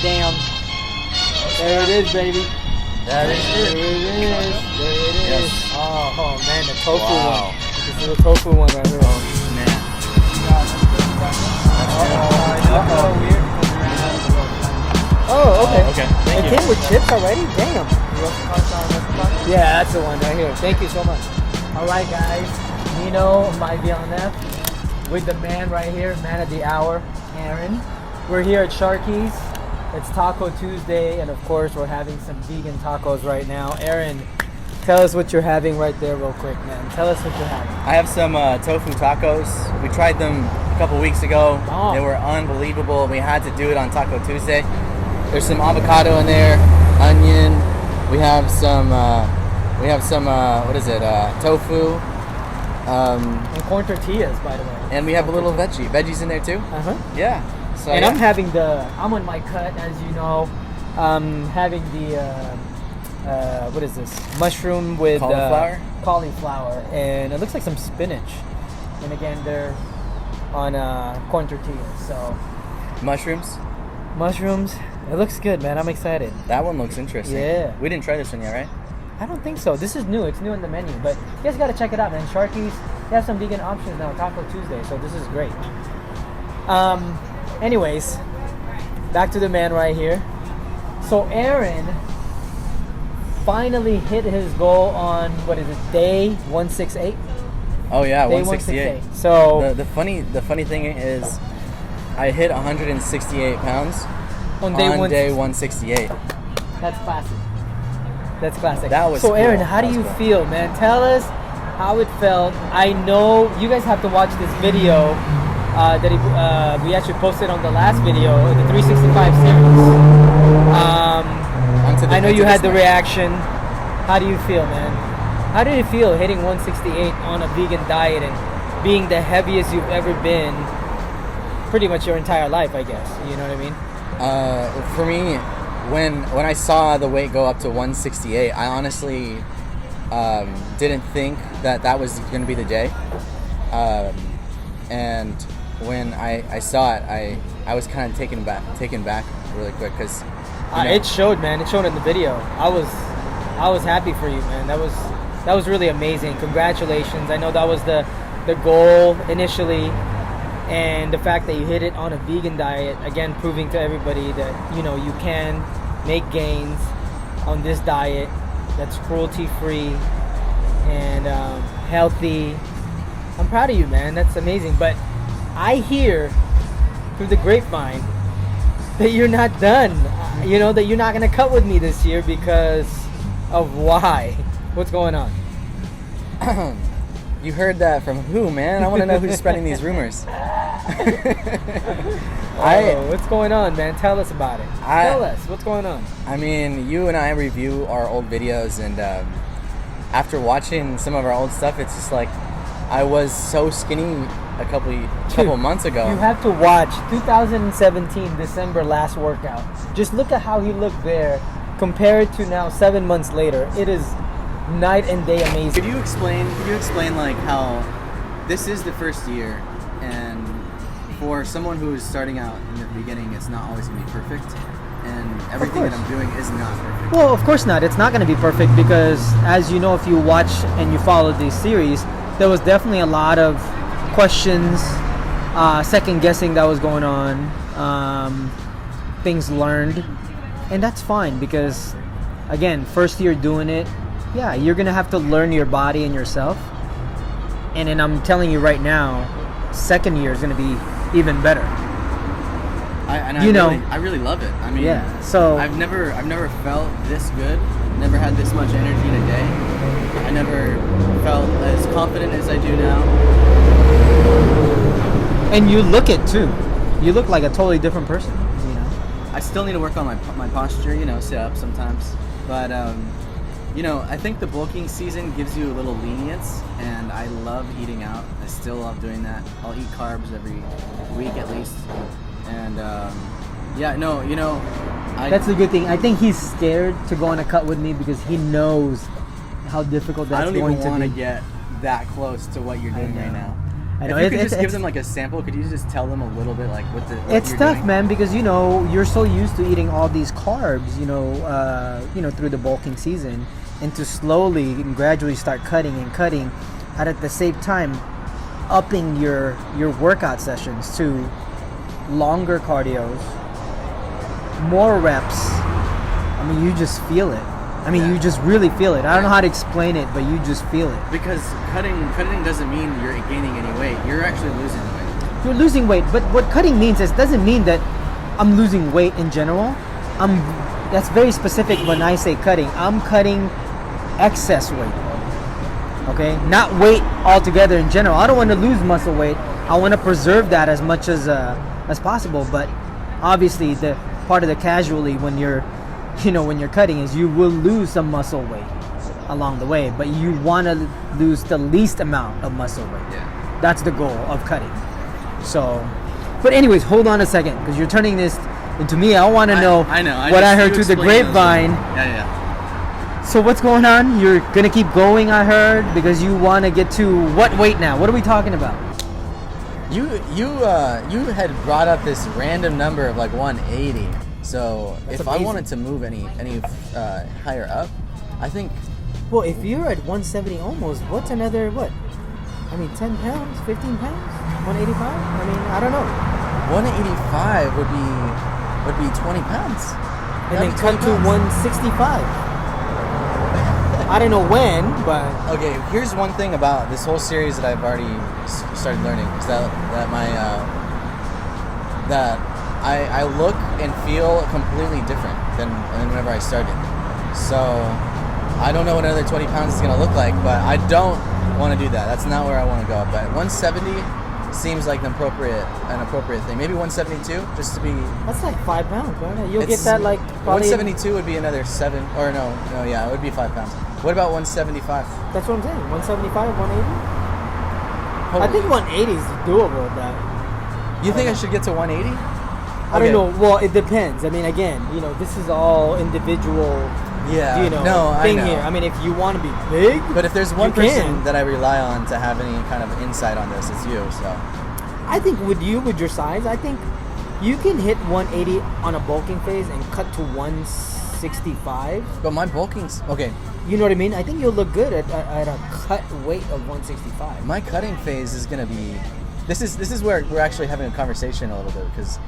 damn. There it is, baby. That is There it. it is. There it is. Yes. Oh man, the tofu Wow. one. This is the tofu one right here. Oh, snap. Oh, okay. Okay, It thank you. came with chips already? Damn. Yeah, that's the one right here. Thank you so much. All right, guys. Nino, my VLNF, with the man right here, man of the hour, Aaron. We're here at Sharky's. It's Taco Tuesday, and of course, we're having some vegan tacos right now. Aaron, tell us what you're having right there real quick, man. Tell us what you're having. I have some tofu tacos. We tried them a couple weeks ago. Oh. They were unbelievable. We had to do it on Taco Tuesday. There's some avocado in there, onion. We have some. What is it? Tofu. And corn tortillas, by the way. And we have a little veggies in there too. Uh-huh. Yeah. So And yeah. I'm on my cut, as you know. Having the, what is this? Mushroom with cauliflower. And it looks like some spinach. And again, they're on corn tortillas. So, mushrooms. mushrooms. It looks good, man. I'm excited. That one looks interesting. Yeah. We didn't try this one yet, right? I don't think so. This is new. It's new in the menu. But you guys got to check it out, man. Sharky's, they have some vegan options now. Taco Tuesday. So this is great. Anyways, back to the man right here. So Aaron finally hit his goal on, what is it, day 168? Oh yeah, Day 168. So The funny thing is, I hit 168 pounds on on day day 168. That's classic. That's classic. That was so. Aaron, cool. how do That you was cool. feel, man? Tell us how it felt. I know you guys have to watch this video that we actually posted on the last video, the 365 series. I know you had the reaction. How do you feel, man? How did it feel hitting 168 on a vegan diet and being the heaviest you've ever been pretty much your entire life, I guess? You know what I mean? For me, when I saw the weight go up to 168, I honestly didn't think that was going to be the day. And when I saw it, I was kind of taken back really quick because it showed, man. It showed in the video. I was happy for you, man. That was really amazing. Congratulations. I know that was the goal initially, and the fact that you hit it on a vegan diet, again, proving to everybody that you can make gains on this diet that's cruelty-free and healthy. I'm proud of you, man. That's amazing. But I hear through the grapevine that you're not done. That you're not going to cut with me this year because of why. What's going on? You heard that from who, man? I want to know who's spreading these rumors. What's going on, man? Tell us about it. Tell us what's going on. I mean, you and I review our old videos, and after watching some of our old stuff, it's just like I was so skinny a couple months ago. You have to watch 2017 December last workout. Just look at how he looked there compared to now 7 months later. It is night and day amazing. Could you explain like how this is the first year, and for someone who is starting out in the beginning, it's not always going to be perfect, and everything that I'm doing is not perfect. Well, of course not. It's not going to be perfect because, as you know, if you watch and you follow this series, there was definitely a lot of questions, second guessing that was going on, things learned, and that's fine because, again, first year doing it, yeah, you're gonna have to learn your body and yourself, and then I'm telling you right now, second year is gonna be even better. I really love it. I mean, yeah. So I've never felt this good. Never had this much energy in a day. I never felt as confident as I do now. And you look it too. You look like a totally different person. I still need to work on my posture. Sit up sometimes, but I think the bulking season gives you a little lenience, and I love eating out. I still love doing that. I'll eat carbs every week at least, and that's the good thing. I think he's scared to go on a cut with me because he knows how difficult that's going to be. I don't even want to get that close to what you're doing right now. I If know you could just give it's- them like a sample, could you just tell them a little bit like what it's you're tough, doing? man, because you're so used to eating all these carbs, through the bulking season, and to slowly and gradually start cutting and cutting, and at the same time, upping your workout sessions to longer cardios, more reps. I mean, you just feel it. I mean, you just really feel it. I don't know how to explain it, but you just feel it. Because cutting doesn't mean you're gaining any weight. You're actually losing weight. You're losing weight, but what cutting means is doesn't mean that I'm losing weight in general. That's very specific when I say cutting. I'm cutting excess weight. Okay, not weight altogether in general. I don't want to lose muscle weight. I want to preserve that as much as possible. But obviously, the part of the casually when you're cutting is you will lose some muscle weight along the way, but you want to lose the least amount of muscle weight. Yeah. That's the goal of cutting. So, but anyways, hold on a second, because you're turning this into me. I want to know I know. what I just- heard you through the explain those grapevine. things. Yeah. So what's going on? You're gonna keep going, I heard, because you want to get to what weight now? What are we talking about? You had brought up this random number of like 180. So That's if amazing. I wanted to move any higher up, I think Well, if you're at 170 almost, what's another, what? I mean, 10 pounds, 15 pounds, 185? I mean, I don't know. 185 would be 20 pounds. And then That'd be come 20 to pounds. 165. I don't know when, but Okay, here's one thing about this whole series that I've already started learning is that I look and feel completely different than whenever I started. So I don't know what another 20 pounds is gonna look like, but I don't want to do that. That's not where I want to go. But 170 seems like an appropriate thing. Maybe 172, just to be. that's like 5 pounds, right? You'll get It's- that like probably. 172 would be another 7, or no, yeah, it would be 5 pounds. What about 175? That's what I'm saying. 175, 180. I Holy- think 180 is doable. But You think I should get to 180? I don't know. Well, it depends. I mean, again, this is all individual. Yeah. No, I thing know. here. I mean, if you want to be big, But if there's one you person can. that I rely on to have any kind of insight on this, it's you. So I think with your size, I think you can hit 180 on a bulking phase and cut to 165. but my bulking's okay. You know what I mean? I think you'll look good at a cut weight of 165. My cutting phase is gonna be. This is where we're actually having a conversation a little bit because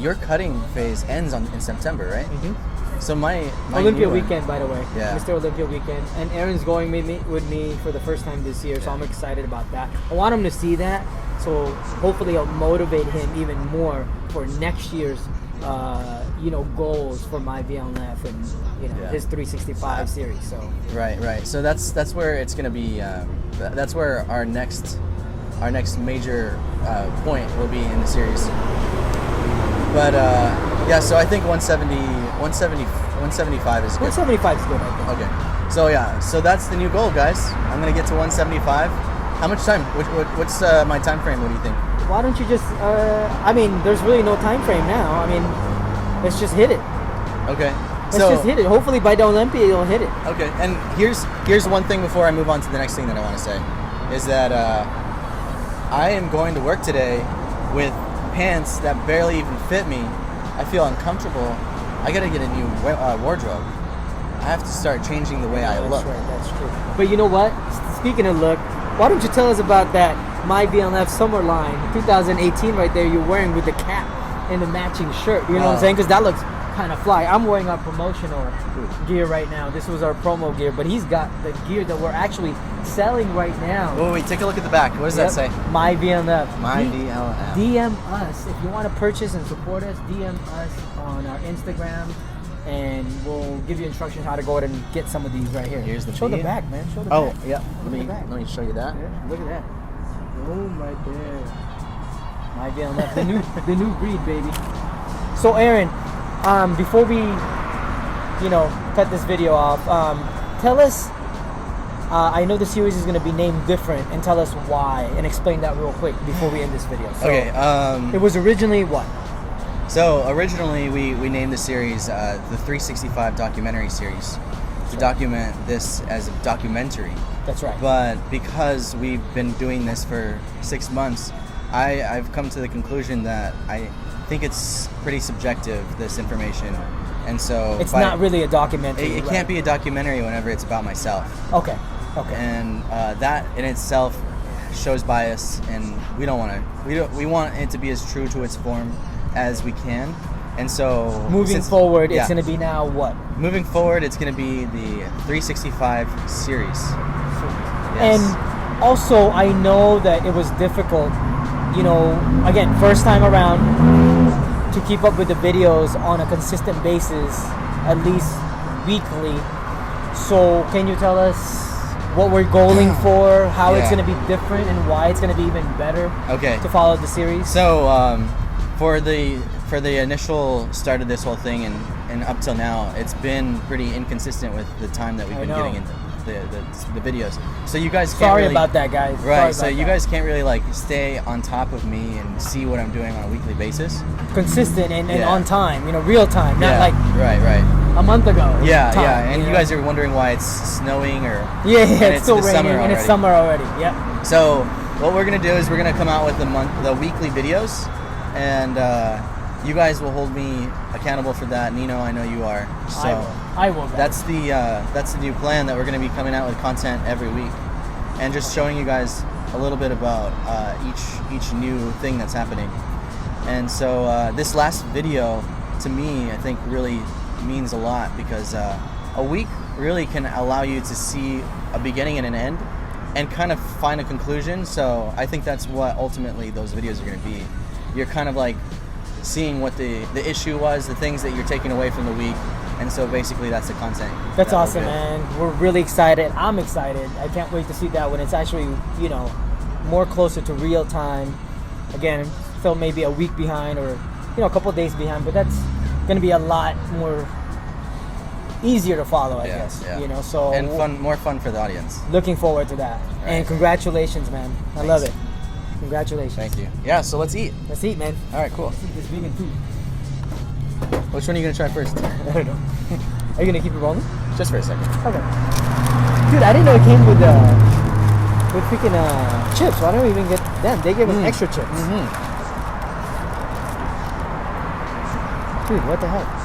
your cutting phase ends in September, right? Mhm. So my Olympia new one- weekend, by the way. Yeah. Mr. Olympia weekend. And Aaron's going with me for the first time this year, so I'm excited about that. I want him to see that, so hopefully I'll motivate him even more for next year's goals for my VLNF and Yeah. his 365 series. So Right. So that's where it's gonna be. That's where our next major point will be in the series. But yeah, so I think 175 is good. 175 is good, I think. Okay. So yeah, so that's the new goal, guys. I'm gonna get to 175. How much time? What's my time frame? What do you think? Why don't you just? I mean, there's really no time frame now. I mean, let's just hit it. Okay. Let's just hit it. Hopefully by the Olympia you'll hit it. Okay. And here's one thing before I move on to the next thing that I want to say, is that I am going to work today with pants that barely even fit me. I feel uncomfortable. I gotta get a new wardrobe. I have to start changing the way I look. That's right, that's true. But you know what? Speaking of look, why don't you tell us about that My VLNF Summer Line 2018 right there you're wearing with the cap and the matching shirt. You know what I'm saying? Because that looks kind of fly. I'm wearing our promotional gear right now. This was our promo gear, but he's got the gear that we're actually selling right now. Oh, wait, take a look at the back. What does that say? My VLNF. My VLNF. DM us. If you want to purchase and support us, DM us on our Instagram, and we'll give you instructions how to go ahead and get some of these right here. Here's the Show the bead. back, man. Show the Oh, back. yeah. Look at the back. Let me show you that. Yeah, look at that. Boom, right there. My VLNF, the new breed, baby. So Aaron, before we, cut this video off, tell us. I know the series is going to be named different, and tell us why, and explain that real quick before we end this video. So, Okay. it was originally what? So originally we named the series the 365 documentary series to document this as a documentary That's right. But because we've been doing this for 6 months, I've come to the conclusion that I think it's pretty subjective, this information. And so It's not really a documentary. it can't be a documentary whenever it's about myself. Okay. And that in itself shows bias, and we don't want to. We want it to be as true to its form as we can. And so Moving forward, it's going to be now what? Moving forward, it's going to be the 365 series. Yes. And also, I know that it was difficult, you know, again, first time around, to keep up with the videos on a consistent basis, at least weekly. So can you tell us what we're going for, how it's going to be different, and why it's going to be even better to follow the series? So for the initial start of this whole thing and up till now, it's been pretty inconsistent with the time that we've been getting into the videos. So you guys can't Sorry really, about that, guys. Right. So you guys can't really like stay on top of me and see what I'm doing on a weekly basis. Consistent and on time, you know, real time, not like right. a month ago. Yeah, time, and you guys are wondering why it's snowing or it's still raining summer and it's summer already. Yep. So what we're gonna do is we're gonna come out with the weekly videos, and you guys will hold me accountable for that. Nino, I know you are. So I will. That's the new plan, that we're gonna be coming out with content every week, and just showing you guys a little bit about each new thing that's happening. And so this last video, to me, I think really means a lot, because a week really can allow you to see a beginning and an end and kind of find a conclusion. So I think that's what ultimately those videos are going to be. You're kind of like seeing what the issue was, the things that you're taking away from the week, and so basically that's the content. That's awesome, man. We're really excited. I'm excited. I can't wait to see that when it's actually, you know, more closer to real time. Again, still maybe a week behind, or, you know, a couple of days behind, but that's going to be a lot more easier to follow, I guess. You know, so and more fun for the audience. Looking forward to that. Right. And congratulations, man. I love it. Congratulations. Thank you. Yeah, so let's eat. Let's eat, man. All right, cool. Let's eat this vegan food. Which one are you gonna try first? I don't know. Are you gonna keep it rolling? Just for a second. Okay. Dude, I didn't know it came with freaking chips. Why don't we even get them? They gave us extra chips. Dude, what the heck?